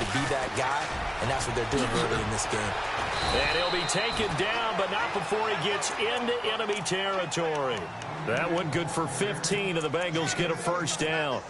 to be that guy, and that's what they're doing early in this game. And he'll be taken down, but not before he gets into enemy territory. That one good for 15, and the Bengals get a first down.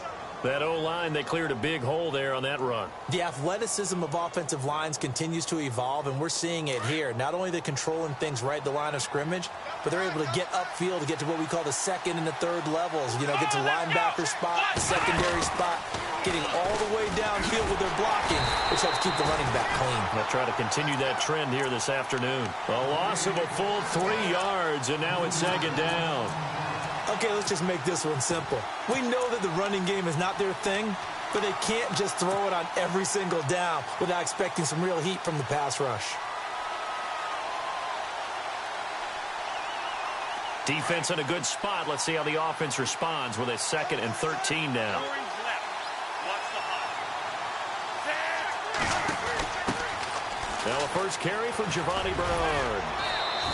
That O-line, they cleared a big hole there on that run. The athleticism of offensive lines continues to evolve, and we're seeing it here. Not only they're controlling things right at the line of scrimmage, but they're able to get upfield to get to what we call the second and the third levels. You know, get to linebacker spot, the secondary spot, getting all the way downfield with their blocking, which helps keep the running back clean. They'll try to continue that trend here this afternoon. A loss of a full 3 yards, and now it's second down. Okay, let's just make this one simple. We know that the running game is not their thing, but they can't just throw it on every single down without expecting some real heat from the pass rush. Defense in a good spot. Let's see how the offense responds with a 2nd and 13 now. Now a first carry for Giovanni Bernard.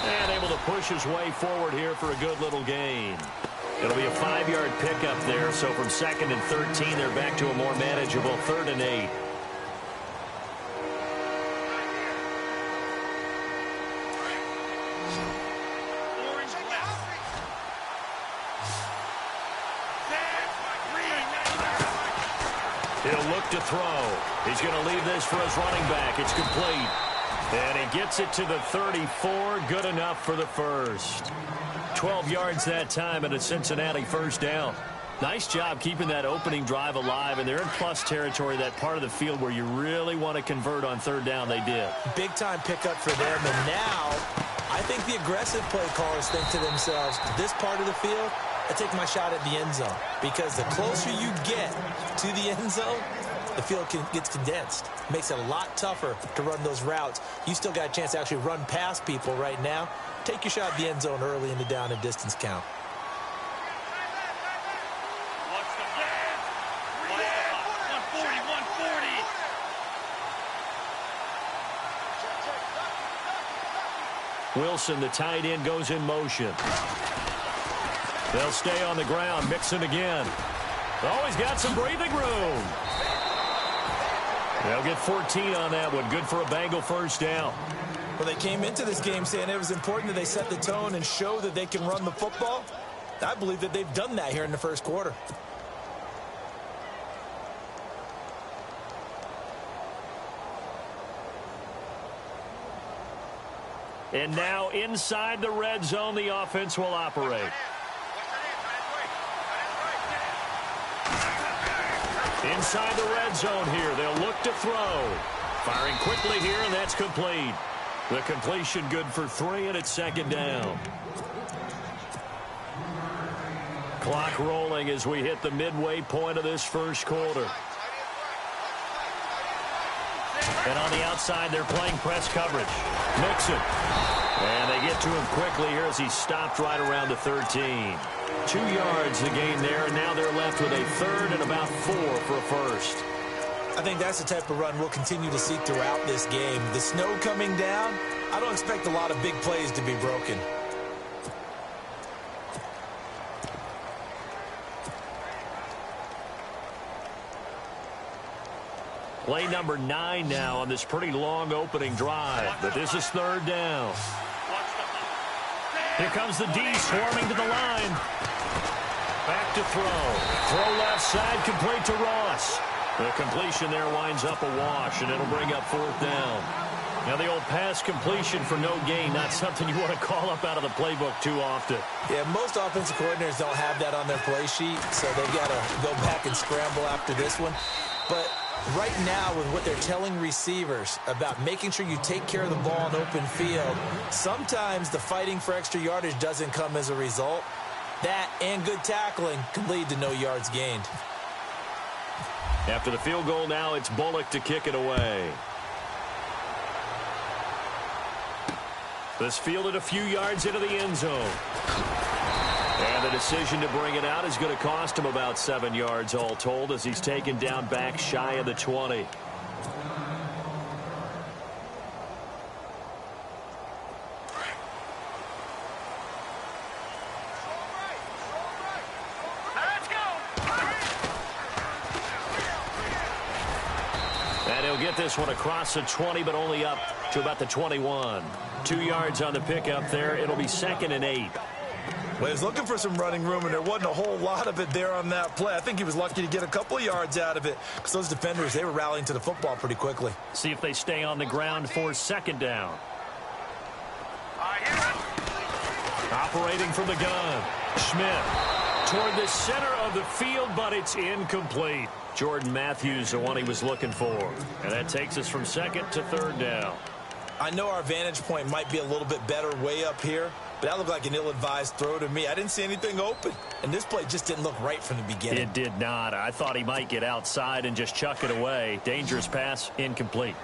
And able to push his way forward here for a good little gain. It'll be a 5-yard pickup there. So from 2nd and 13, they're back to a more manageable 3rd and 8. He'll look to throw. He's going to leave this for his running back. It's complete. And he gets it to the 34. Good enough for the first. 12 yards that time and a Cincinnati first down. Nice job keeping that opening drive alive, and they're in plus territory, that part of the field where you really want to convert on 3rd down. They did. Big-time pickup for them, and now I think the aggressive play callers think to themselves, this part of the field, I take my shot at the end zone, because the closer you get to the end zone, the field gets condensed. Makes it a lot tougher to run those routes. You still got a chance to actually run past people right now. Take your shot at the end zone early in the down and distance count. Wilson, the tight end, goes in motion. They'll stay on the ground. Mixon again. Oh, he's got some breathing room. They'll get 14 on that one. Good for a Bengal first down. Well, they came into this game saying it was important that they set the tone and show that they can run the football. I believe that they've done that here in the first quarter. And now inside the red zone, the offense will operate. Inside the red zone here, they'll look to throw. Firing quickly here, and that's complete. The completion good for 3, and it's 2nd down. Clock rolling as we hit the midway point of this first quarter. And on the outside, they're playing press coverage. Mixon. And they get to him quickly here as he stopped right around the 13. 2 yards the gain there, and now they're left with a 3rd and about 4 for a first. I think that's the type of run we'll continue to see throughout this game. The snow coming down, I don't expect a lot of big plays to be broken. Play number 9 now on this pretty long opening drive, but this is 3rd down. Here comes the D swarming to the line. Back to throw. Throw left side, complete to Ross. The completion there winds up a wash, and it'll bring up 4th down. Now the old pass completion for no gain, not something you want to call up out of the playbook too often. Yeah, most offensive coordinators don't have that on their play sheet, so they've got to go back and scramble after this one. But right now, with what they're telling receivers about making sure you take care of the ball in open field, sometimes the fighting for extra yardage doesn't come as a result. That and good tackling can lead to no yards gained. After the field goal now, it's Bullock to kick it away. This fielded a few yards into the end zone. And the decision to bring it out is going to cost him about 7 yards all told as he's taken down back shy of the 20. And he'll get this one across the 20, but only up to about the 21. 2 yards on the pickup there. It'll be 2nd and 8. Well, he was looking for some running room, and there wasn't a whole lot of it there on that play. I think he was lucky to get a couple of yards out of it because those defenders, they were rallying to the football pretty quickly. See if they stay on the ground for 2nd down. Operating from the gun. Schmidt toward the center of the field, but it's incomplete. Jordan Matthews, the one he was looking for. And that takes us from 2nd to 3rd down. I know our vantage point might be a little bit better way up here, but that looked like an ill-advised throw to me. I didn't see anything open, and this play just didn't look right from the beginning. It did not. I thought he might get outside and just chuck it away. Dangerous pass, incomplete.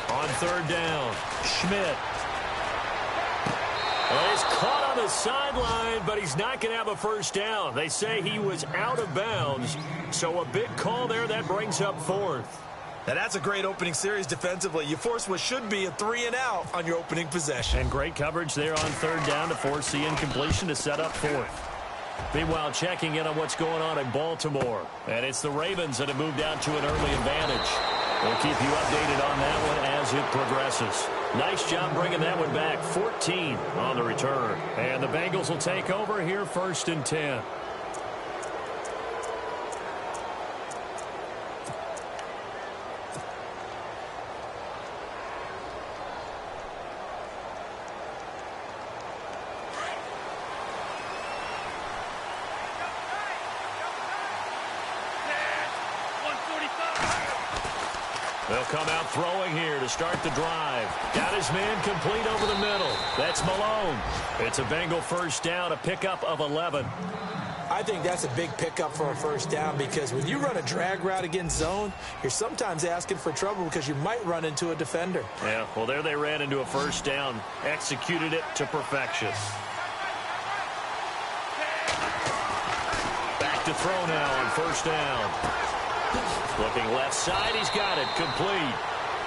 On 3rd down, Schmidt. Well, he's caught on the sideline, but he's not going to have a first down. They say he was out of bounds, so a big call there. That brings up 4th. Now, that's a great opening series defensively. You force what should be a 3-and-out on your opening possession. And great coverage there on 3rd down to force the incompletion to set up 4th. Meanwhile, checking in on what's going on in Baltimore. And it's the Ravens that have moved out to an early advantage. We'll keep you updated on that one as it progresses. Nice job bringing that one back. 14 on the return. And the Bengals will take over here 1st and 10. They'll come out throwing here to start the drive. Got his man complete over the middle. That's Malone. It's a Bengal first down, a pickup of 11. I think that's a big pickup for a first down because when you run a drag route against zone, you're sometimes asking for trouble because you might run into a defender. Yeah, well, there they ran into a first down. Executed it to perfection. Back to throw now on first down. Looking left side, he's got it, complete.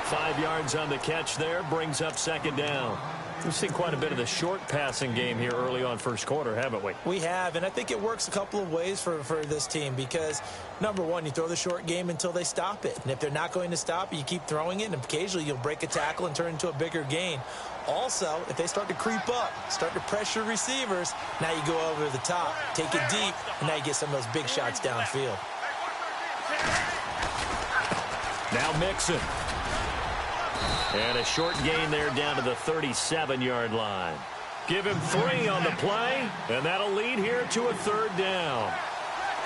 5 yards on the catch there, brings up 2nd down. We've seen quite a bit of the short passing game here early on first quarter, haven't we? We have, and I think it works a couple of ways for this team because, number one, you throw the short game until they stop it. And if they're not going to stop it, you keep throwing it, and occasionally you'll break a tackle and turn into a bigger gain. Also, if they start to creep up, start to pressure receivers, now you go over the top, take it deep, and now you get some of those big shots downfield. Now Mixon. And a short gain there down to the 37-yard line. Give him 3 on the play, and that'll lead here to a 3rd down.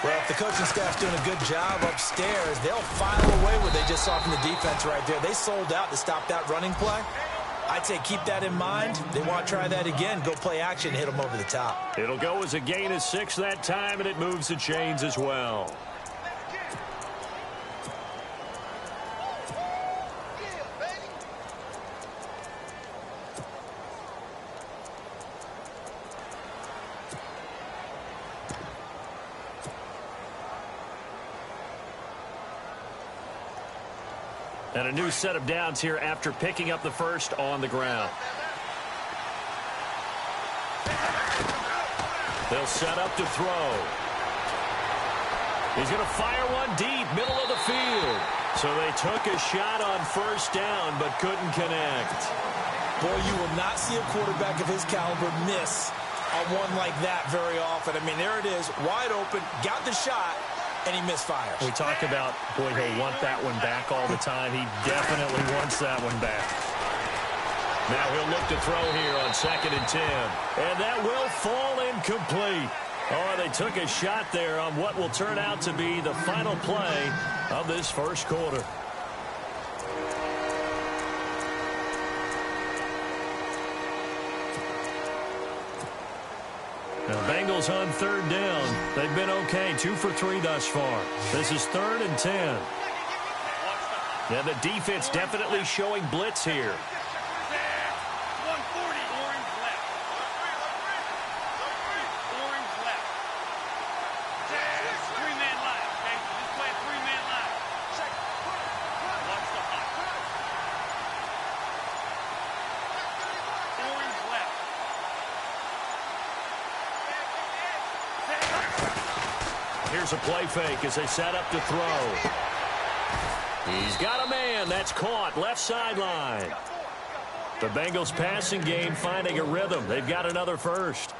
Well, if the coaching staff's doing a good job upstairs, they'll file away what they just saw from the defense right there. They sold out to stop that running play. I'd say keep that in mind. They want to try that again. Go play action, hit them over the top. It'll go as a gain of 6 that time, and it moves the chains as well. And a new set of downs here after picking up the first on the ground. They'll set up to throw. He's going to fire one deep, middle of the field. So they took a shot on first down, but couldn't connect. Boy, you will not see a quarterback of his caliber miss on one like that very often. I mean, there it is, wide open, got the shot, and he misfires. We talk about, boy, he'll want that one back all the time. He definitely wants that one back. Now he'll look to throw here on 2nd and 10. And that will fall incomplete. Oh, they took a shot there on what will turn out to be the final play of this first quarter. Now, Bengals on 3rd down. They've been okay, 2 for 3 thus far. This is 3rd and 10. Now, the defense definitely showing blitz here. Here's a play fake as they set up to throw. He's got a man. That's caught. Left sideline. The Bengals passing game finding a rhythm. They've got another first.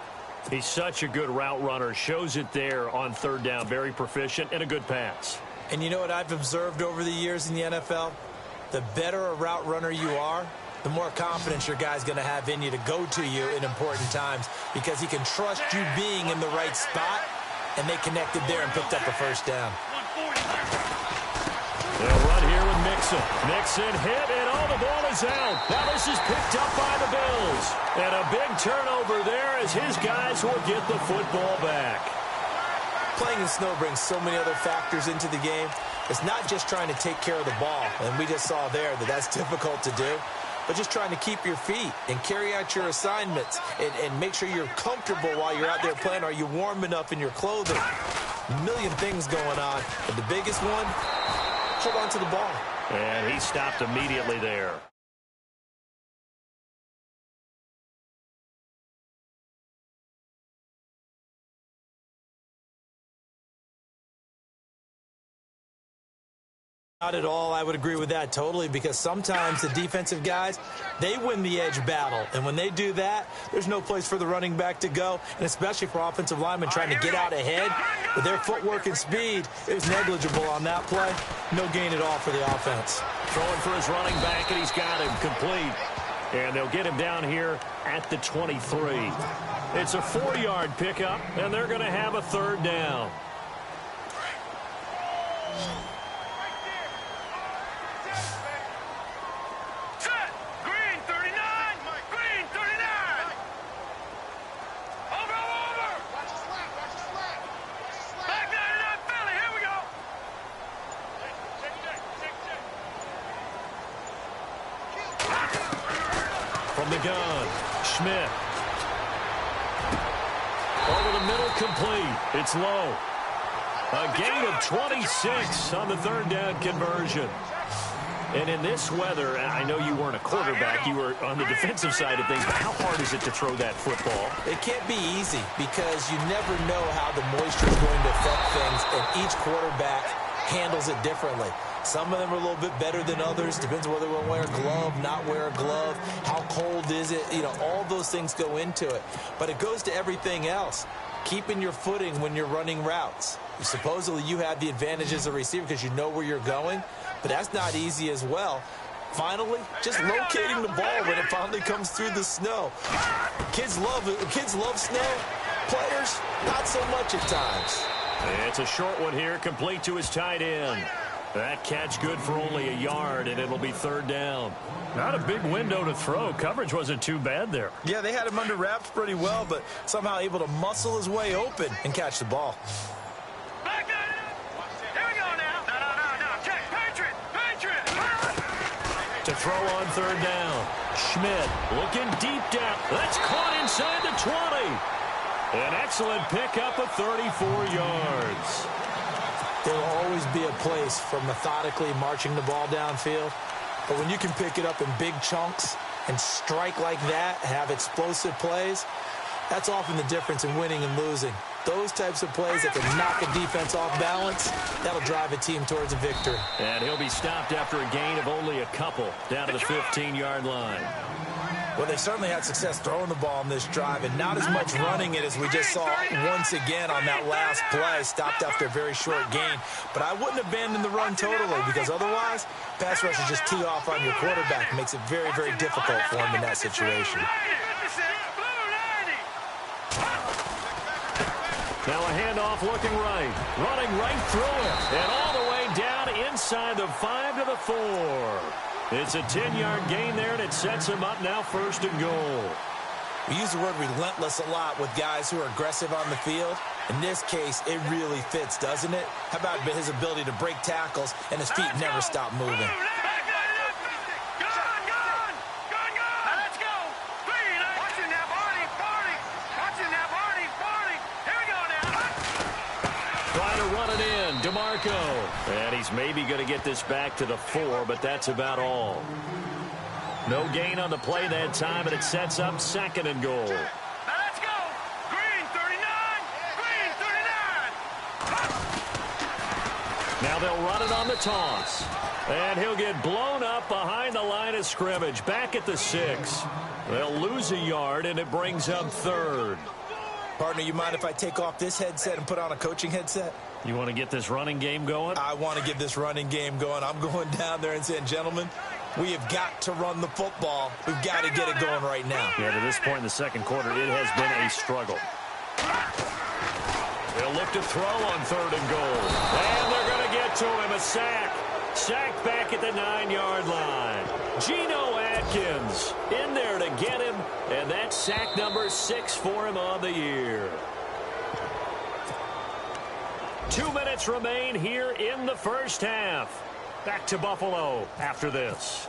He's such a good route runner. Shows it there on third down. Very proficient and a good pass. And you know what I've observed over the years in the NFL? The better a route runner you are, the more confidence your guy's going to have in you to go to you in important times because he can trust you being in the right spot, and they connected there and picked up a first down. They'll run here with Mixon. Mixon hit, and the ball is out. Now this is picked up by the Bills. And a big turnover there as his guys will get the football back. Playing in snow brings so many other factors into the game. It's not just trying to take care of the ball, and we just saw there that that's difficult to do, but just trying to keep your feet and carry out your assignments and make sure you're comfortable while you're out there playing. Are you warm enough in your clothing? A million things going on, but the biggest one, hold on to the ball. And he stopped immediately there. Not at all. I would agree with that totally because sometimes the defensive guys, they win the edge battle. And when they do that, there's no place for the running back to go, and especially for offensive linemen trying to get out ahead. With their footwork and speed, it was negligible on that play. No gain at all for the offense. Throwing for his running back, and he's got him complete. And they'll get him down here at the 23. It's a 4-yard pickup, and they're going to have a third down. From the gun, Schmidt. Over the middle, complete. It's low. A gain of 26 on the third down conversion. And in this weather, I know you weren't a quarterback. You were on the defensive side of things. But how hard is it to throw that football? It can't be easy because you never know how the moisture is going to affect things, and each quarterback handles it differently. Some of them are a little bit better than others. Depends on whether they want to wear a glove, not wear a glove. How cold is it? You know, all those things go into it. But it goes to everything else. Keeping your footing when you're running routes. Supposedly you have the advantage as a receiver because you know where you're going, but that's not easy as well. Finally, just locating the ball when it finally comes through the snow. Kids love snow. Players, not so much at times. It's a short one here, complete to his tight end. That catch good for only a yard, and it'll be third down. Not a big window to throw. Coverage wasn't too bad there. Yeah, they had him under wraps pretty well, but somehow able to muscle his way open and catch the ball. Here we go now. No. Check. Patriot. To throw on third down. Schmidt looking deep down. That's caught inside the 20. An excellent pickup of 34 yards. There will always be a place for methodically marching the ball downfield. But when you can pick it up in big chunks and strike like that, have explosive plays, that's often the difference in winning and losing. Those types of plays that can knock a defense off balance, that'll drive a team towards a victory. And he'll be stopped after a gain of only a couple down to the 15-yard line. Well, they certainly had success throwing the ball in this drive, and not as much running it as we just saw once again on that last play. Stopped after a very short gain. But I wouldn't abandon the run totally because otherwise, pass rush is just tee off on your quarterback. It makes it very, very difficult for him in that situation. Now a handoff looking right. Running right through it. And all the way down inside the 5 to the 4. It's a 10-yard gain there, and it sets him up now first and goal. We use the word relentless a lot with guys who are aggressive on the field. In this case, it really fits, doesn't it? How about his ability to break tackles and his feet never stop moving? DeMarco. And he's maybe going to get this back to the 4, but that's about all. No gain on the play that time, and it sets up second and goal. Let's go. Green 39. Green 39. Now they'll run it on the toss. And he'll get blown up behind the line of scrimmage, back at the 6. They'll lose a yard, and it brings up 3rd. Partner, you mind if I take off this headset and put on a coaching headset? You want to get this running game going? I want to get this running game going. I'm going down there and saying, gentlemen, we have got to run the football. We've got to get it going right now. Yeah, to this point in the second quarter, it has been a struggle. They'll look to throw on 3rd and goal. And they're going to get to him, a sack. Sacked back at the 9-yard line. Geno Atkins in there to get him, and that's sack number 6 for him on the year. 2 minutes remain here in the first half. Back to Buffalo after this.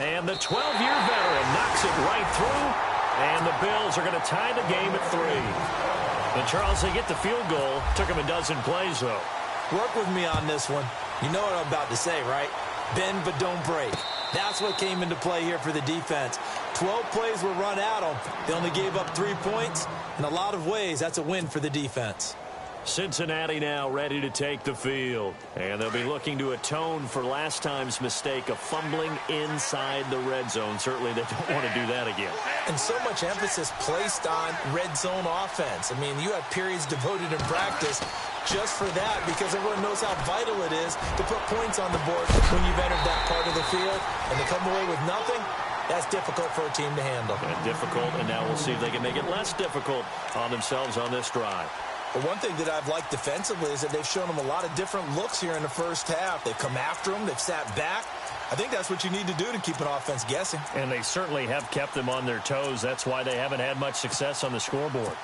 And the 12-year veteran knocks it right through, and the Bills are going to tie the game at 3. And, Charles, they get the field goal. Took them a dozen plays, though. Work with me on this one. You know what I'm about to say, right? Bend but don't break. That's what came into play here for the defense. 12 plays were run at them. They only gave up 3 points. In a lot of ways, that's a win for the defense. Cincinnati now ready to take the field. And they'll be looking to atone for last time's mistake of fumbling inside the red zone. Certainly they don't want to do that again. And so much emphasis placed on red zone offense. I mean, you have periods devoted in practice just for that, because everyone knows how vital it is to put points on the board when you've entered that part of the field. And to come away with nothing, that's difficult for a team to handle. And difficult, and now we'll see if they can make it less difficult on themselves on this drive. But one thing that I've liked defensively is that they've shown them a lot of different looks here in the first half. They've come after them. They've sat back. I think that's what you need to do to keep an offense guessing. And they certainly have kept them on their toes. That's why they haven't had much success on the scoreboard.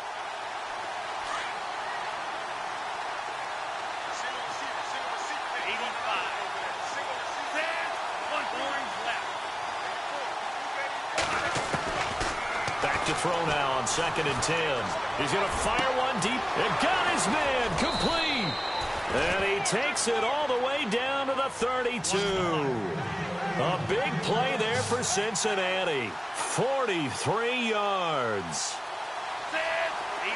To throw now on 2nd and 10. He's going to fire one deep and got his man complete. And he takes it all the way down to the 32. A big play there for Cincinnati. 43 yards. 85.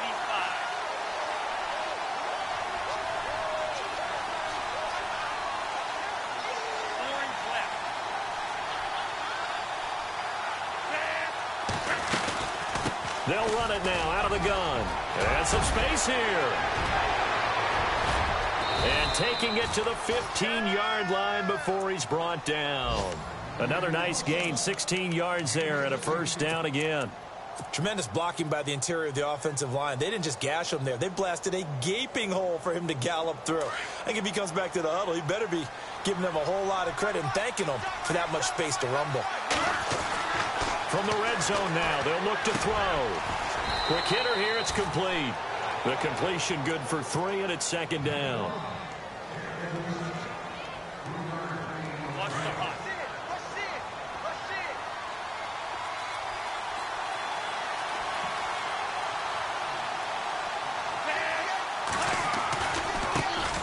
They'll run it now out of the gun. And some space here. And taking it to the 15-yard line before he's brought down. Another nice gain, 16 yards there and a first down again. Tremendous blocking by the interior of the offensive line. They didn't just gash him there. They blasted a gaping hole for him to gallop through. I think if he comes back to the huddle, he better be giving them a whole lot of credit and thanking them for that much space to rumble. From the red zone now, they'll look to throw. Quick hitter here, it's complete. The completion good for 3, and it's 2nd down.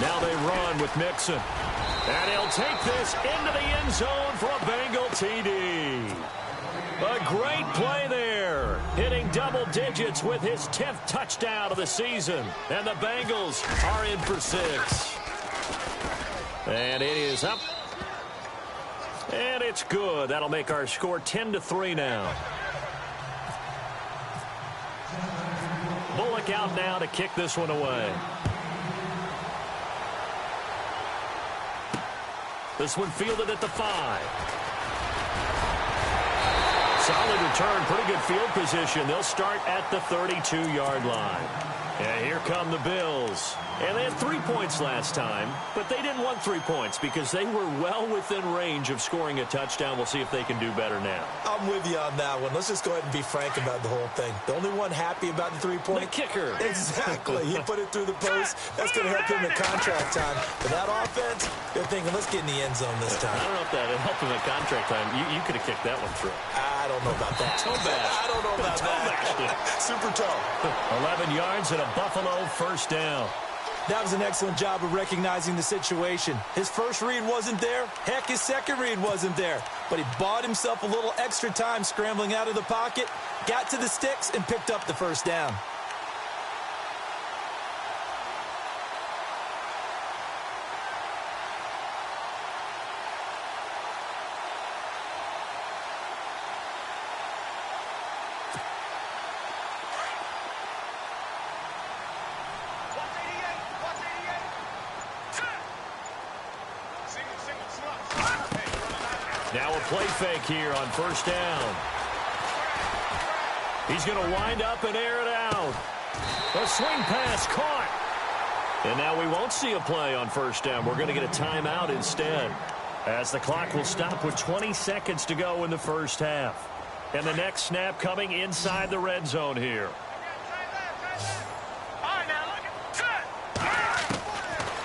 Now they run with Mixon. And he'll take this into the end zone for a Bengal TD. A great play there, hitting double digits with his 10th touchdown of the season. And the Bengals are in for 6. And it is up. And it's good. That'll make our score 10-3 now. Bullock out now to kick this one away. This one fielded at the 5. Solid return, pretty good field position. They'll start at the 32-yard line. And here come the Bills. And they had 3 points last time, but they didn't want 3 points because they were well within range of scoring a touchdown. We'll see if they can do better now. I'm with you on that one. Let's just go ahead and be frank about the whole thing. The only one happy about the 3-point? The kicker. Exactly. He put it through the post. That's going to help him in contract time. But that offense, they're thinking, let's get in the end zone this time. I don't know if that helped him in contract time. You could have kicked that one through. I don't know about that. Toe bash. I don't know about that. Super toe. 11 yards and a Buffalo first down. That was an excellent job of recognizing the situation. His first read wasn't there. Heck, his second read wasn't there. But he bought himself a little extra time scrambling out of the pocket, got to the sticks, and picked up the first down. Now a play fake here on first down. He's going to wind up and air it out. A swing pass caught. And now we won't see a play on first down. We're going to get a timeout instead, as the clock will stop with 20 seconds to go in the first half. And the next snap coming inside the red zone here.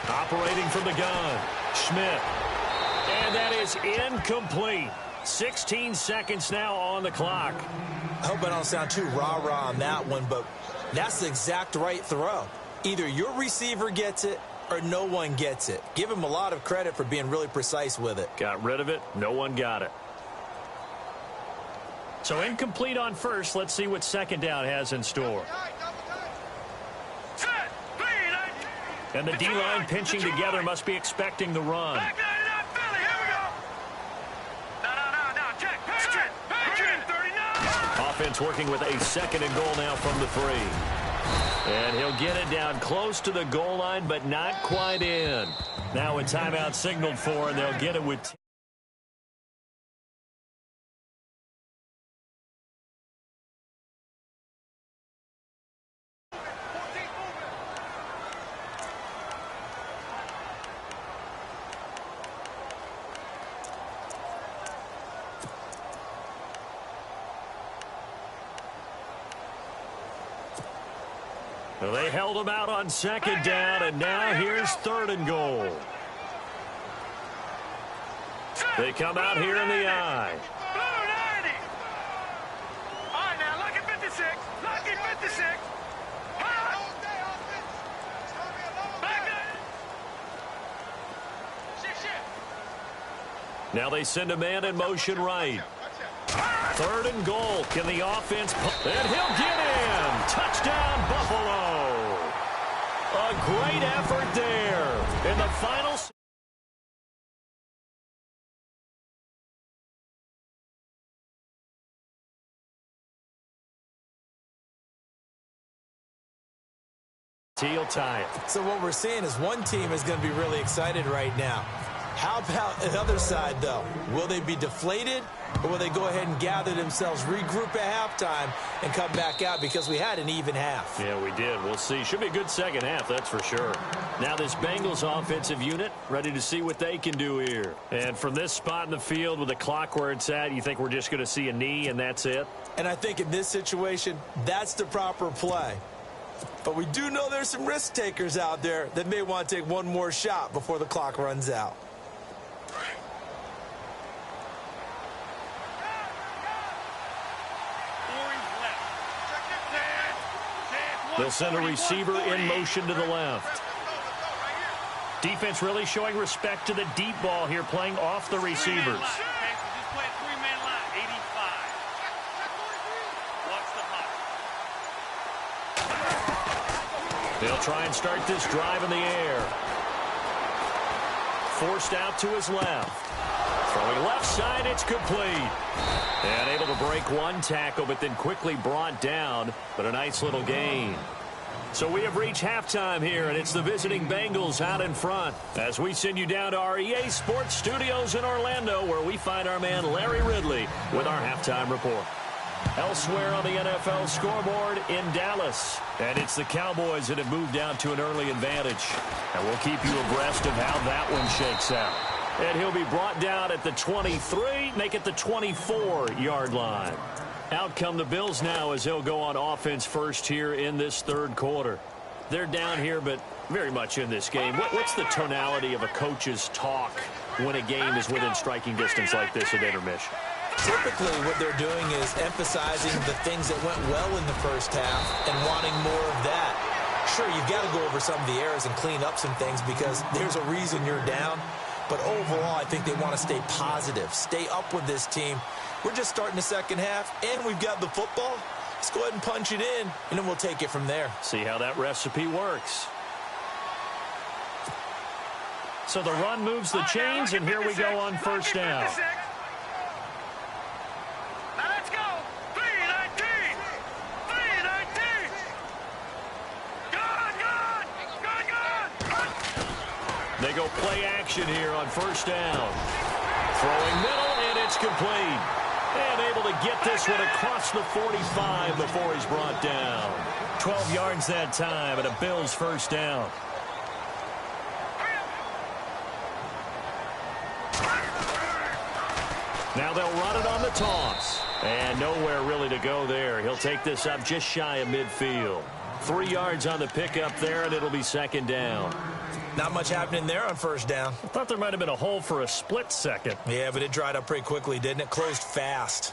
Operating from the gun, Schmidt. And that is incomplete. 16 seconds now on the clock. I hope I don't sound too rah-rah on that one, but that's the exact right throw. Either your receiver gets it or no one gets it. Give him a lot of credit for being really precise with it. Got rid of it. No one got it. So incomplete on first. Let's see what second down has in store. And the D-line pinching together must be expecting the run. Offense working with a second and goal now from the 3. And he'll get it down close to the goal line, but not quite in. Now a timeout signaled for, and they'll get it with... Well, they held him out on second down, and now here's third and goal. They come out here in the I. All right, now, lucky 56. Lucky 56. Now they send a man in motion right. Third and goal. Can the offense... And he'll get in. Touchdown, Buffalo. A great effort there. In the final... He'll tie it. So what we're seeing is one team is going to be really excited right now. How about the other side, though? Will they be deflated, or will they go ahead and gather themselves, regroup at halftime, and come back out because we had an even half? Yeah, we did. We'll see. Should be a good second half, that's for sure. Now this Bengals offensive unit ready to see what they can do here. And from this spot in the field with the clock where it's at, you think we're just going to see a knee and that's it? And I think in this situation, that's the proper play. But we do know there's some risk takers out there that may want to take one more shot before the clock runs out. They'll send a receiver in motion to the left. Defense really showing respect to the deep ball here, playing off the receivers. They'll try and start this drive in the air. Forced out to his left. Throwing left side, it's complete. And able to break one tackle, but then quickly brought down. But a nice little gain. So we have reached halftime here, and it's the visiting Bengals out in front. As we send you down to our EA Sports Studios in Orlando, where we find our man Larry Ridley with our halftime report. Elsewhere on the NFL scoreboard in Dallas. And it's the Cowboys that have moved out to an early advantage. And we'll keep you abreast of how that one shakes out. And he'll be brought down at the 23, make it the 24-yard line. Out come the Bills now as they'll go on offense first here in this third quarter. They're down here, but very much in this game. What's the tonality of a coach's talk when a game is within striking distance like this at intermission? Typically, what they're doing is emphasizing the things that went well in the first half and wanting more of that. Sure, you've got to go over some of the errors and clean up some things because there's a reason you're down. But overall, I think they want to stay positive, stay up with this team. We're just starting the second half, and we've got the football. Let's go ahead and punch it in, and then we'll take it from there. See how that recipe works. So the run moves the chains, and here we go on first down. Now let's go. 319. 319. Good. They go play action here on first down. Throwing middle, and It's complete. And able to get this one across the 45 before he's brought down. 12 yards that time, and a Bills first down. Now they'll run it on the toss. And nowhere really to go there. He'll take this up just shy of midfield. 3 yards on the pickup there, and it'll be second down. Not much happening there on first down. I thought there might have been a hole for a split second. Yeah, but it dried up pretty quickly, didn't it? Closed fast.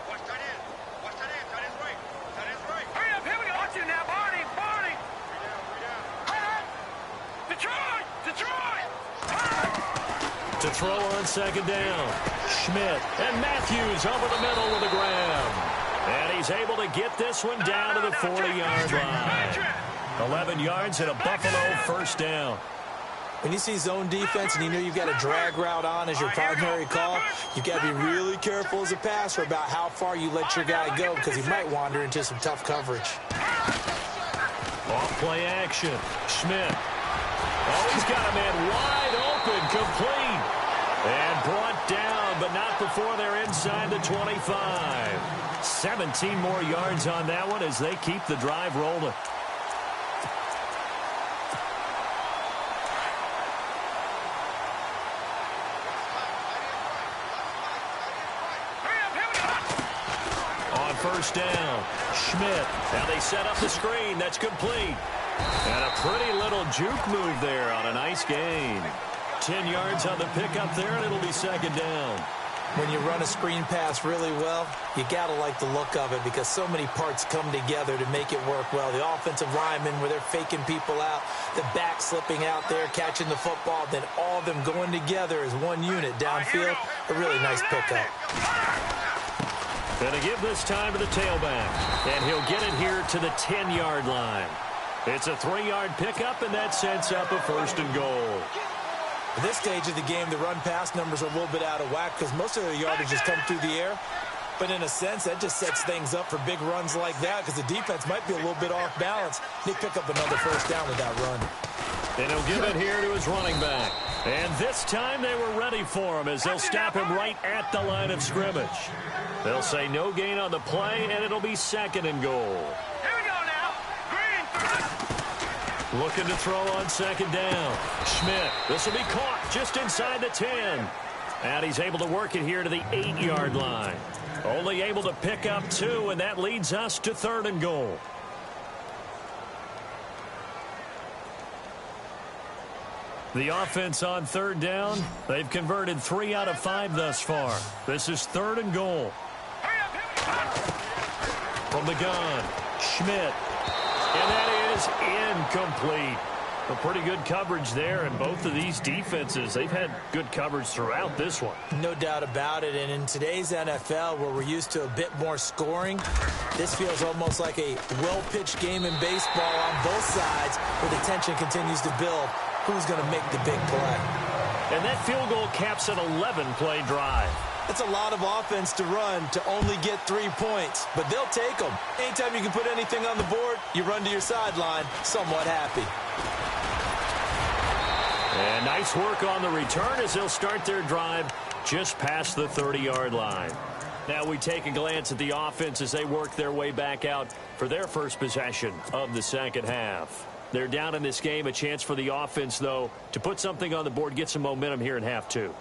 Watch that in. Watch that in. That is right. That is right. Hurry up. Here we go. Watch it now. Barney. Barney. Detroit. Detroit. To throw on second down. Schmidt and Matthews over the middle with a grab. And he's able to get this one down to the 40-yard line. 11 yards and a Buffalo first down. When you see zone defense and you know you've got a drag route on as your primary call, you've got to be really careful as a passer about how far you let your guy go because he might wander into some tough coverage. Off play action. Schmidt. Oh, he's got a man wide open, complete. And brought down, but not before they're inside the 25. 17 more yards on that one as they keep the drive rolling. First down. Schmidt. Now they set up the screen. That's complete. And a pretty little juke move there on a nice gain. 10 yards on the pickup there, and it'll be second down. When you run a screen pass really well, you got to like the look of it because so many parts come together to make it work well. The offensive linemen where they're faking people out, the back slipping out there, catching the football, then all of them going together as one unit downfield. A really nice pickup. Going to give this time to the tailback. And he'll get it here to the 10-yard line. It's a 3-yard pickup, and that sets up a first and goal. At this stage of the game, the run-pass numbers are a little bit out of whack because most of the yardage has come through the air. But in a sense, that just sets things up for big runs like that because the defense might be a little bit off balance. They pick up another first down with that run. And he'll give it here to his running back. And this time they were ready for him as they'll stop him right at the line of scrimmage. They'll say no gain on the play, and it'll be second and goal. Here we go now. Green. Looking to throw on second down. Schmidt. This will be caught just inside the 10. And he's able to work it here to the 8-yard line. Only able to pick up 2, and that leads us to third and goal. The offense on third down, they've converted 3 out of 5 thus far. This is third and goal. From the gun, Schmidt. And that is incomplete. A pretty good coverage there, and both of these defenses, they've had good coverage throughout this one. No doubt about it, and in today's NFL, where we're used to a bit more scoring, this feels almost like a well-pitched game in baseball on both sides, where the tension continues to build. Who's going to make the big play? And that field goal caps an 11-play drive. It's a lot of offense to run to only get 3 points, but they'll take them. Anytime you can put anything on the board, you run to your sideline somewhat happy. And nice work on the return as they'll start their drive just past the 30-yard line. Now we take a glance at the offense as they work their way back out for their first possession of the second half. They're down in this game. A chance for the offense, though, to put something on the board, get some momentum here in half 2.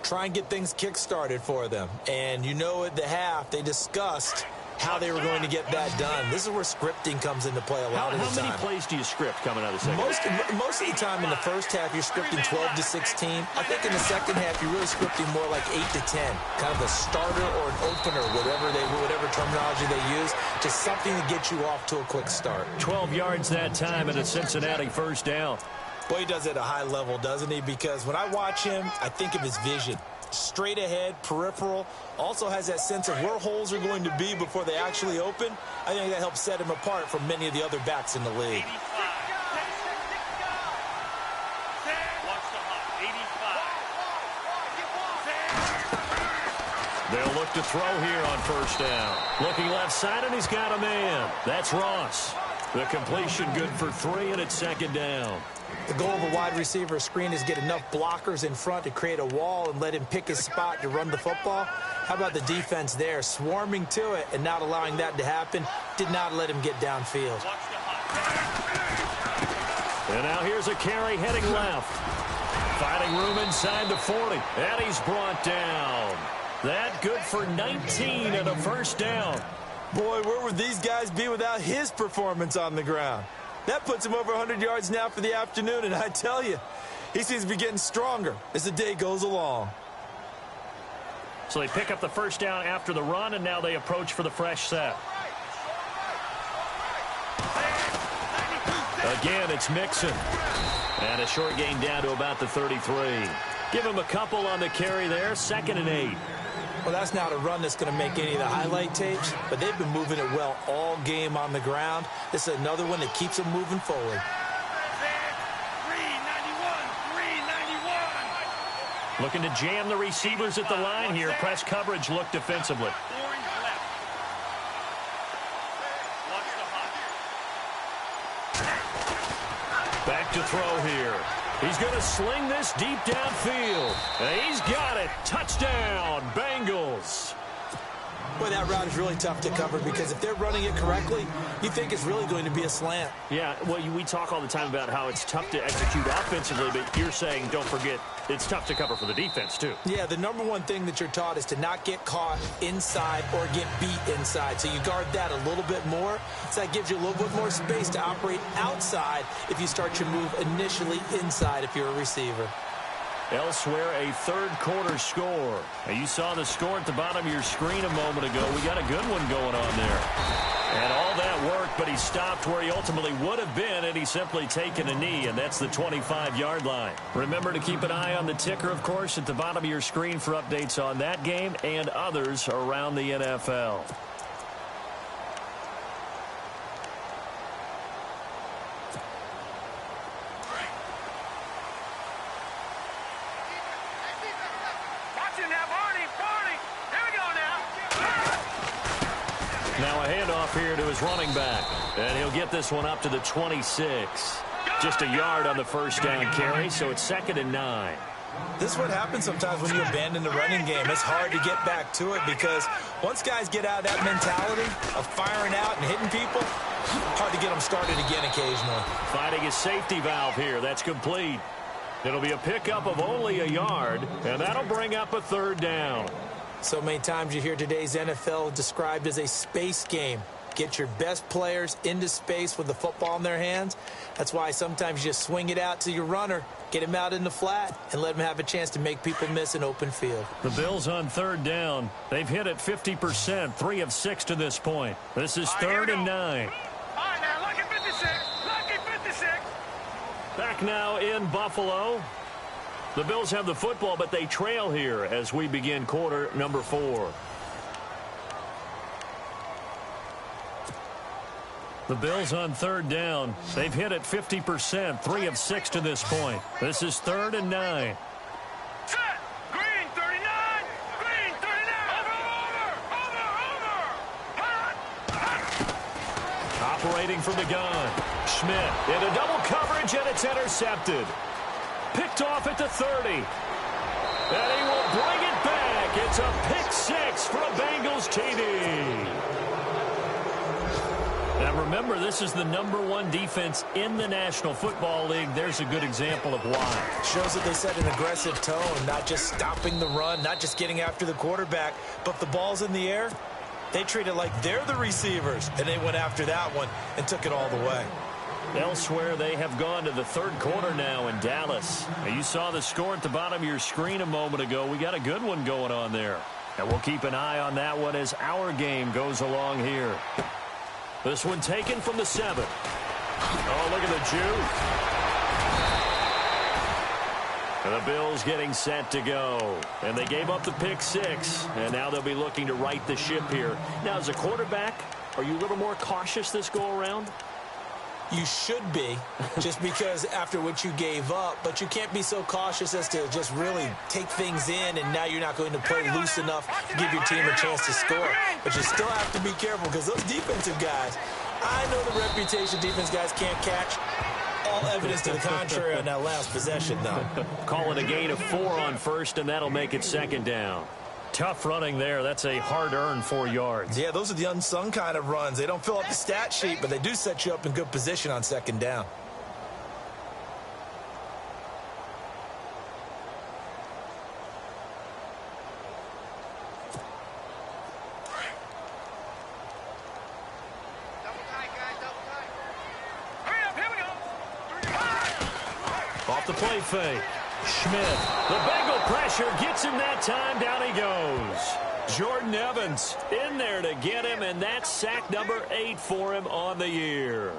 Try and get things kick-started for them. And you know at the half, they discussed how they were going to get that done. This is where scripting comes into play a lot of the time. How many plays do you script coming out of the second half? Most of the time in the first half, you're scripting 12 to 16. I think in the second half, you're really scripting more like 8 to 10. Kind of a starter or an opener, whatever terminology they use. Just something to get you off to a quick start. 12 yards that time and a Cincinnati first down. Boy, he does it at a high level, doesn't he? Because when I watch him, I think of his vision. Straight ahead, peripheral, also has that sense of where holes are going to be before they actually open. I think that helps set him apart from many of the other backs in the league. They'll look to throw here on first down. Looking left side, and he's got a man. That's Ross. The completion good for 3, and it's second down. The goal of a wide receiver screen is get enough blockers in front to create a wall and let him pick his spot to run the football. How about the defense there, swarming to it and not allowing that to happen? Did not let him get downfield. And now here's a carry heading left. Finding room inside the 40. And he's brought down. That good for 19 and a first down. Boy, where would these guys be without his performance on the ground? That puts him over 100 yards now for the afternoon, and I tell you, he seems to be getting stronger as the day goes along. So they pick up the first down after the run, and now they approach for the fresh set. Again, it's Mixon. And a short gain down to about the 33. Give him a couple on the carry there, 2nd and 8. Well, that's not a run that's going to make any of the highlight tapes, but they've been moving it well all game on the ground. This is another one that keeps them moving forward. 391. Looking to jam the receivers at the line here. Press coverage look defensively. Back to throw here. He's going to sling this deep downfield. And he's got it. Touchdown, Bengals. Boy, that route is really tough to cover because if they're running it correctly, you think it's really going to be a slant. Yeah, well, we talk all the time about how it's tough to execute offensively, but you're saying, don't forget, it's tough to cover for the defense, too. Yeah, the number one thing that you're taught is to not get caught inside or get beat inside. So you guard that a little bit more. So that gives you a little bit more space to operate outside if you start your move initially inside if you're a receiver. Elsewhere, a third-quarter score. Now, you saw the score at the bottom of your screen a moment ago. We got a good one going on there. And all that worked, but he stopped where he ultimately would have been, and he's simply taken a knee, and that's the 25-yard line. Remember to keep an eye on the ticker, of course, at the bottom of your screen for updates on that game and others around the NFL. Now a handoff here to his running back. And he'll get this one up to the 26. Just a yard on the first down carry, so it's 2nd and 9. This is what happens sometimes when you abandon the running game. It's hard to get back to it because once guys get out of that mentality of firing out and hitting people, hard to get them started again occasionally. Finding his safety valve here. That's complete. It'll be a pickup of only a yard, and that'll bring up a 3rd down. So many times you hear today's NFL described as a space game. Get your best players into space with the football in their hands. That's why sometimes you just swing it out to your runner, get him out in the flat, and let him have a chance to make people miss an open field. The Bills on 3rd down. They've hit it 50%, 3 of 6 to this point. This is 3rd and 9. All right, now, lucky 56. Lucky 56. Back now in Buffalo. The Bills have the football, but they trail here as we begin quarter number 4. The Bills on 3rd down. They've hit it 50%, 3 of 6 to this point. This is 3rd and 9. Set. Green 39. Green 39. Over. Operating from the gun. Schmidt into double coverage, and it's intercepted. Picked off at the 30. And he will bring it back. It's a pick 6 for a Bengals TD. Now remember, this is the #1 defense in the National Football League. There's a good example of why. Shows that they set an aggressive tone, not just stopping the run, not just getting after the quarterback, but if the ball's in the air, they treat it like they're the receivers, and they went after that one and took it all the way. Elsewhere, they have gone to the 3rd quarter now in Dallas. Now, you saw the score at the bottom of your screen a moment ago. We got a good one going on there. And we'll keep an eye on that one as our game goes along here. This one taken from the 7. Oh, look at the juke. And the Bills getting set to go. And they gave up the pick 6. And now they'll be looking to right the ship here. Now, as a quarterback, are you a little more cautious this go-around? You should be, just because after what you gave up, but you can't be so cautious as to just really take things in, and now you're not going to play loose enough to give your team a chance to score. But you still have to be careful because those defensive guys, I know the reputation defense guys can't catch All evidence to the contrary on that last possession, though. Call it a gain of 4 on first, and that'll make it second down. Tough running there. That's a hard-earned 4 yards. Yeah, those are the unsung kind of runs. They don't fill up the stat sheet, but they do set you up in good position on second down. Off the play fake. Schmidt. The Bengal pressure gets him that time. Down he goes. Jordan Evans in there to get him, and that's sack number 8 for him on the year.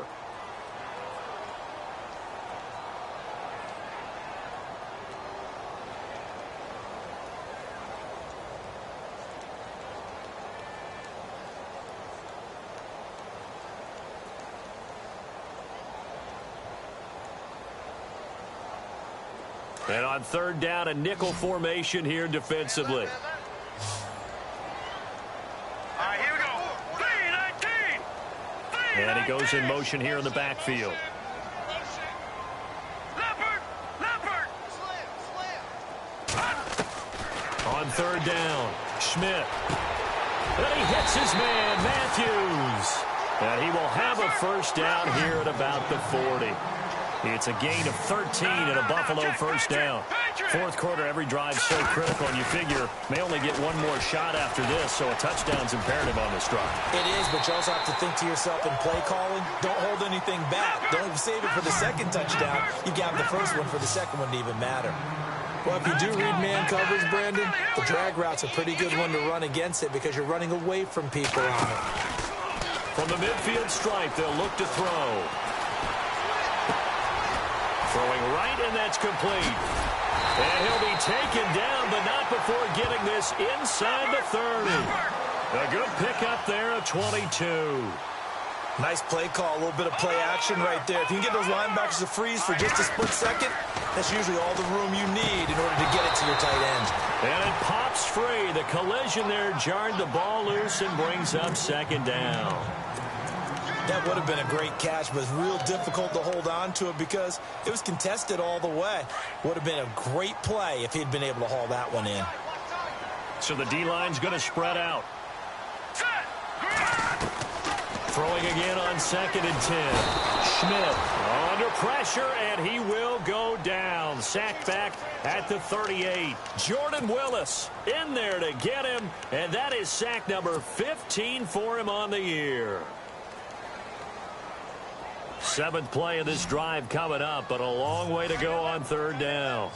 And on third down, a nickel formation here defensively. All right, here we go. 3-19. And he goes in motion here in the backfield. Leopard. On third down, Schmidt. And he hits his man, Matthews. And he will have a first down here at about the 40. It's a gain of 13 and a Buffalo first down. Fourth quarter, every drive so critical, and you figure may only get one more shot after this, so a touchdown's imperative on this drive. It is, but you also have to think to yourself in play calling, don't hold anything back. Don't save it for the second touchdown. You got the first one for the second one to even matter. Well, if you do read man coverage, Brandon, the drag route's a pretty good one to run against it because you're running away from people on it. From the midfield stripe, they'll look to throw. Throwing right, and that's complete. And he'll be taken down, but not before getting this inside the 30. A good pickup there of 22. Nice play call, a little bit of play action right there. If you can get those linebackers to freeze for just a split second, that's usually all the room you need in order to get it to your tight end. And it pops free. The collision there jarred the ball loose and brings up second down. That would have been a great catch, but it's real difficult to hold on to it because it was contested all the way. Would have been a great play if he'd been able to haul that one in. So the D-line's going to spread out. Throwing again on second and 10. Schmidt under pressure, and he will go down. Sacked back at the 38. Jordan Willis in there to get him, and that is sack number 15 for him on the year. Seventh play of this drive coming up, but a long way to go on third down.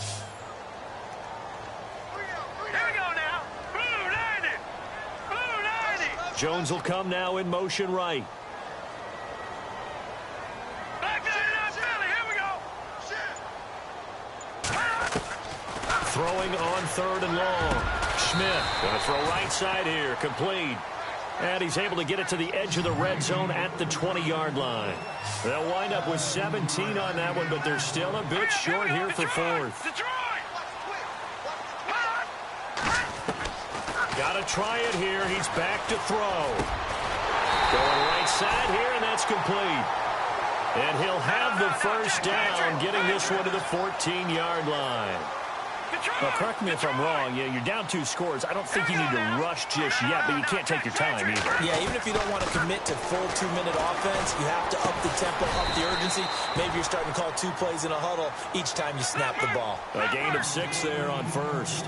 Here we go now. Blue 90. Blue 90. Jones will come now in motion right. Back to Philly. Here we go. Throwing on third and long. Schmidt going to throw right side here, complete. And he's able to get it to the edge of the red zone at the 20-yard line. They'll wind up with 17 on that one, but they're still a bit short here for fourth. Got to try it here. He's back to throw. Going right side here, and that's complete. And he'll have the first down, getting this one to the 14-yard line. Well, correct me if I'm wrong. Yeah, you're down 2 scores. I don't think you need to rush just yet, but you can't take your time either. Yeah, even if you don't want to commit to full 2-minute offense, you have to up the tempo, up the urgency. Maybe you're starting to call 2 plays in a huddle each time you snap the ball. A gain of 6 there on first.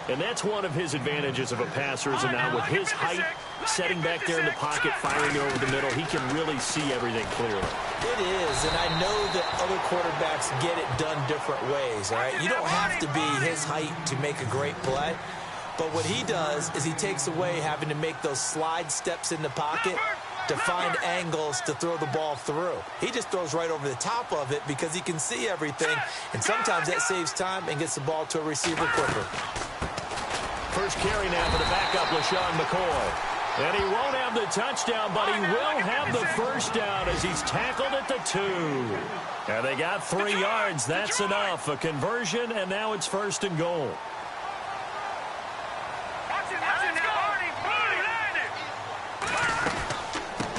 And that's one of his advantages of a passer, is that now with his height, setting back there in the pocket, firing over the middle, he can really see everything clearly. It is, and I know that other quarterbacks get it done different ways, all right? You don't have to be his height to make a great play, but what he does is he takes away having to make those slide steps in the pocket to find angles to throw the ball through. He just throws right over the top of it because he can see everything, and sometimes that saves time and gets the ball to a receiver quicker. First carry now for the backup, LaShawn McCoy. And he won't have the touchdown, but he will have the first down as he's tackled at the 2. And they got 3 yards. That's enough. A conversion, and now it's first and goal.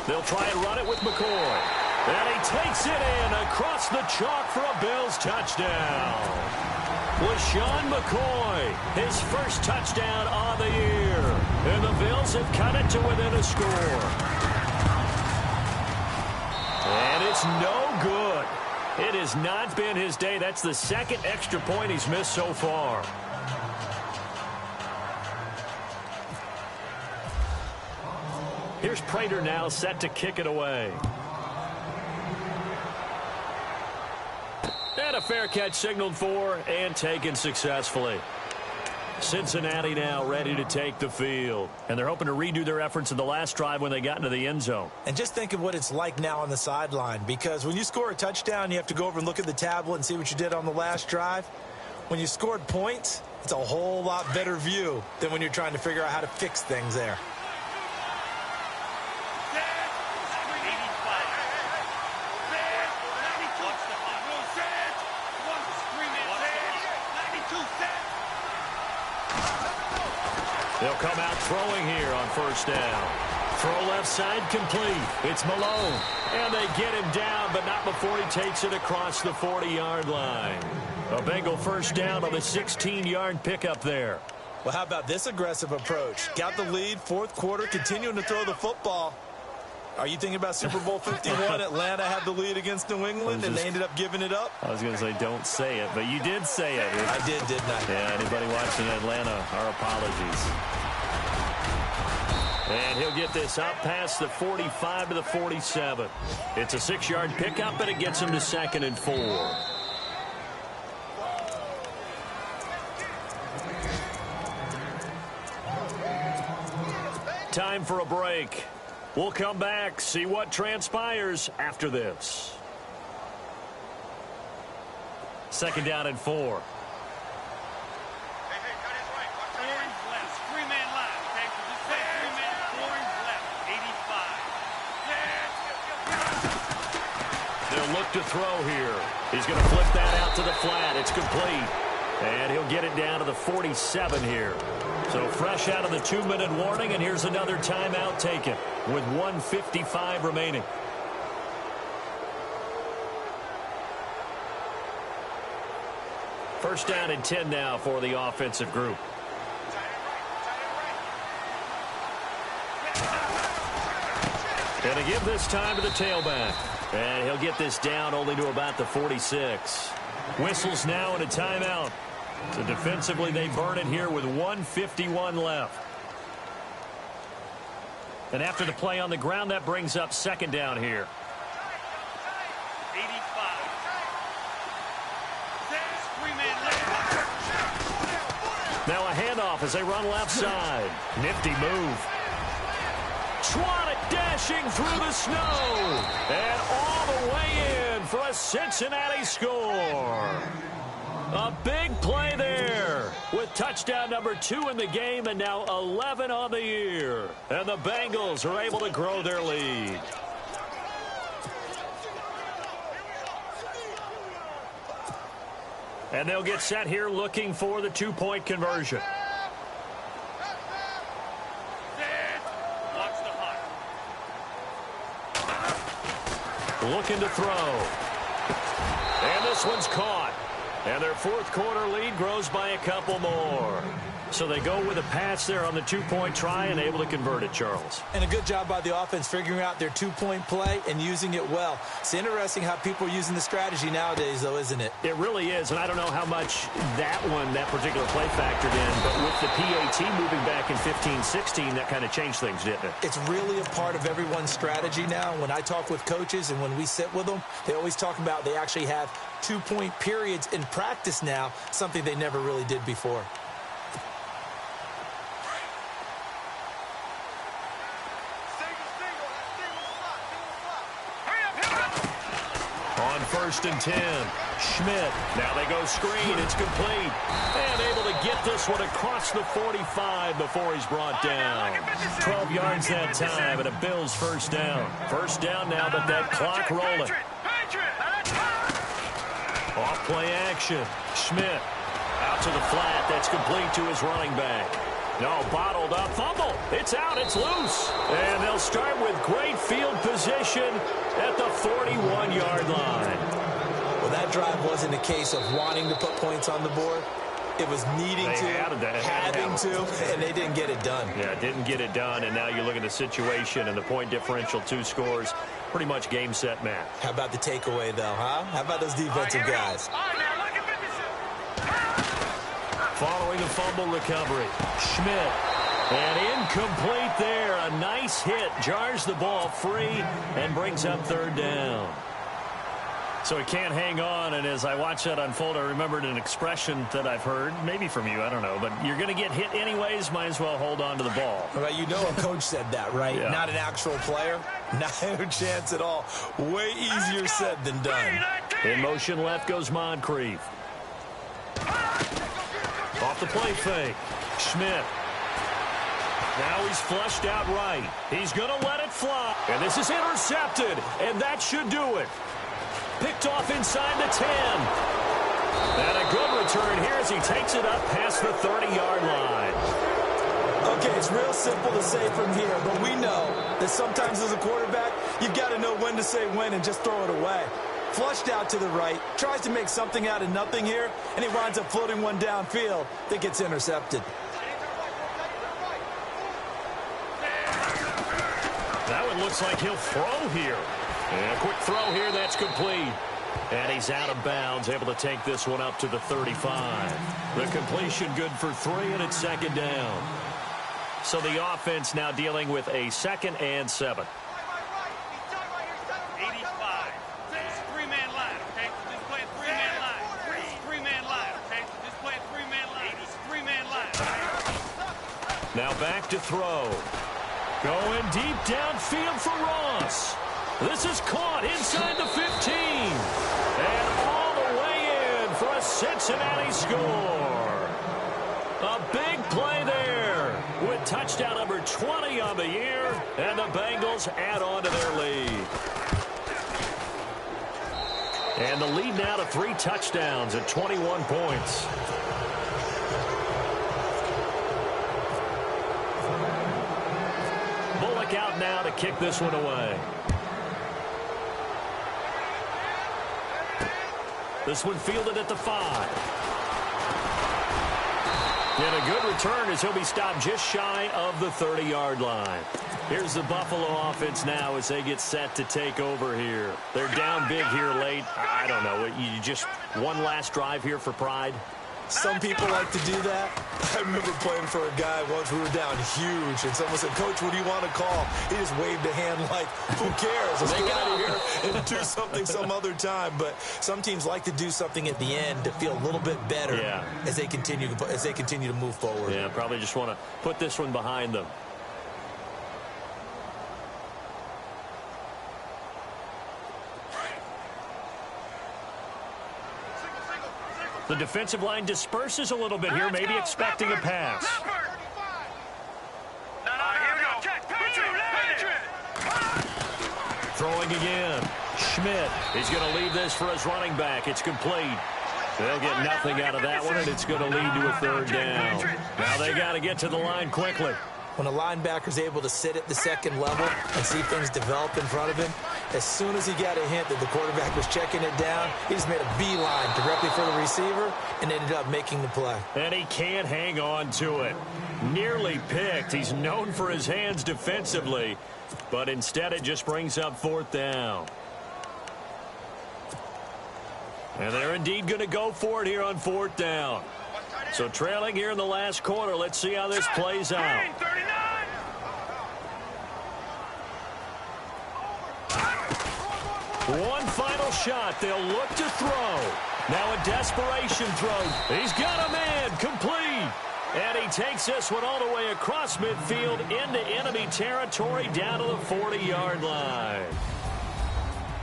They'll try and run it with McCoy. And he takes it in across the chalk for a Bills touchdown. LaShawn McCoy, his first touchdown on the year. And the Bills have cut it to within a score. And it's no good. It has not been his day. That's the second extra point he's missed so far. Here's Prater now set to kick it away. And a fair catch signaled for and taken successfully. Cincinnati now ready to take the field. And they're hoping to redo their efforts in the last drive when they got into the end zone. And just think of what it's like now on the sideline, because when you score a touchdown, you have to go over and look at the tablet and see what you did on the last drive. When you scored points, it's a whole lot better view than when you're trying to figure out how to fix things there. They'll come out throwing here on first down. Throw left side complete. It's Malone. And they get him down, but not before he takes it across the 40-yard line. A Bengal first down on the 16-yard pickup there. Well, how about this aggressive approach? Got the lead, fourth quarter, continuing to throw the football. Are you thinking about Super Bowl 51? Atlanta had the lead against New England, and they ended up giving it up? I was going to say don't say it, but you did say it. I did, didn't I? Yeah, anybody watching Atlanta, our apologies. And he'll get this up past the 45 to the 47. It's a 6-yard pickup, and it gets him to 2nd and 4. Time for a break. We'll come back, see what transpires after this. 2nd down and 4. Hey, cut his right. Watch that orange left. 3-man line. Okay, so just say 3-man orange left. 85. They'll look to throw here. He's going to flip that out to the flat. It's complete. And he'll get it down to the 47 here. So fresh out of the 2-minute warning, and here's another timeout taken with 1:55 remaining. First down and 10 now for the offensive group. Going to give this time to the tailback. And he'll get this down only to about the 46. Whistles now in a timeout. So defensively, they burn it here with 1:51 left. And after the play on the ground, that brings up 2nd down here. 85. Now a handoff as they run left side. Nifty move. Trotted dashing through the snow. And all the way in for a Cincinnati score. A big play there with touchdown number 2 in the game and now 11 on the year. And the Bengals are able to grow their lead. And they'll get set here looking for the 2-point conversion. Looking to throw. And this one's caught. And their fourth quarter lead grows by a couple more. So they go with a pass there on the 2-point try and able to convert it, Charles. And a good job by the offense figuring out their 2-point play and using it well. It's interesting how people are using the strategy nowadays, though, isn't it? It really is, and I don't know how much that particular play factored in, but with the PAT moving back in 15-16, that kind of changed things, didn't it? It's really a part of everyone's strategy now. When I talk with coaches and when we sit with them, they always talk about they actually have 2-point periods in practice now, something they never really did before. On 1st and 10, Schmidt. Now they go screen. It's complete. And able to get this one across the 45 before he's brought down. 12 yards that time and a Bills first down. First down now, but that clock rolling. Off play action. Schmidt out to the flat. That's complete to his running back. No, bottled up. Fumble. It's out. It's loose. And they'll start with great field position at the 41-yard line. Well, that drive wasn't a case of wanting to put points on the board. It was needing having to, and they didn't get it done. Yeah, didn't get it done, and now you look at the situation and the point differential, 2 scores, pretty much game, set, match. How about the takeaway, though, huh? How about those defensive guys? Following a fumble recovery, Schmidt. And incomplete there. A nice hit. Jars the ball free and brings up 3rd down. So he can't hang on, and as I watch that unfold, I remembered an expression that I've heard, maybe from you, I don't know, but you're going to get hit anyways, might as well hold on to the ball. Well, you know a coach said that, right? Yeah. Not an actual player. Not a chance at all. Way easier said than done. In motion left goes Moncrief. Off the play fake. Schmidt. Now he's flushed out right. He's going to let it fly. And this is intercepted, and that should do it. Picked off inside the 10. And a good return here as he takes it up past the 30-yard line. Okay, it's real simple to say from here, but we know that sometimes as a quarterback, you've got to know when to say when and just throw it away. Flushed out to the right, tries to make something out of nothing here, and he winds up floating one downfield that gets intercepted. That one looks like he'll throw here. And a quick throw here, that's complete. And he's out of bounds, able to take this one up to the 35. The completion good for 3, and it's 2nd down. So the offense now dealing with a 2nd and 7. 85. It's 3-man line, okay? Just play a 3-man line. 3-man line, okay? Just play a 3-man line. 3-man line. Now back to throw. Going deep downfield for Ross. This is caught inside the 15. And all the way in for a Cincinnati score. A big play there with touchdown number 20 on the year. And the Bengals add on to their lead. And the lead now to 3 touchdowns at 21 points. Bullock out now to kick this one away. This one fielded at the 5. And a good return as he'll be stopped just shy of the 30-yard line. Here's the Buffalo offense now as they get set to take over here. They're down big here late. I don't know. You just one last drive here for pride? Some people like to do that. I remember playing for a guy once. We were down huge, and someone said, "Coach, what do you want to call?" He just waved a hand like, "Who cares? Let's get out of here and do something some other time." But some teams like to do something at the end to feel a little bit better as they continue to move forward. Yeah, probably just want to put this one behind them. The defensive line disperses a little bit here, maybe expecting a pass. Throwing again. Schmidt. He's going to leave this for his running back. It's complete. They'll get nothing out of that one, and it's going to lead to a 3rd down. Now they got to get to the line quickly. When a linebacker's able to sit at the 2nd level and see things develop in front of him, as soon as he got a hint that the quarterback was checking it down, he just made a beeline directly for the receiver and ended up making the play. And he can't hang on to it. Nearly picked. He's known for his hands defensively, but instead it just brings up 4th down. And they're indeed going to go for it here on 4th down. So trailing here in the last quarter, let's see how this plays out. One final shot. They'll look to throw. Now a desperation throw. He's got a man. Complete. And he takes this one all the way across midfield into enemy territory down to the 40-yard line.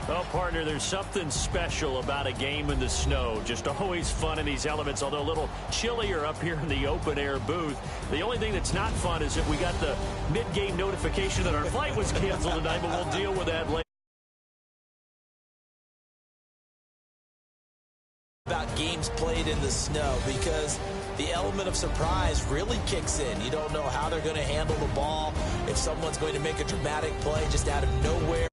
Well, partner, there's something special about a game in the snow. Just always fun in these elements, although a little chillier up here in the open-air booth. The only thing that's not fun is that we got the mid-game notification that our flight was canceled tonight, but we'll deal with that later. About games played in the snow, because the element of surprise really kicks in. You don't know how they're going to handle the ball, if someone's going to make a dramatic play just out of nowhere.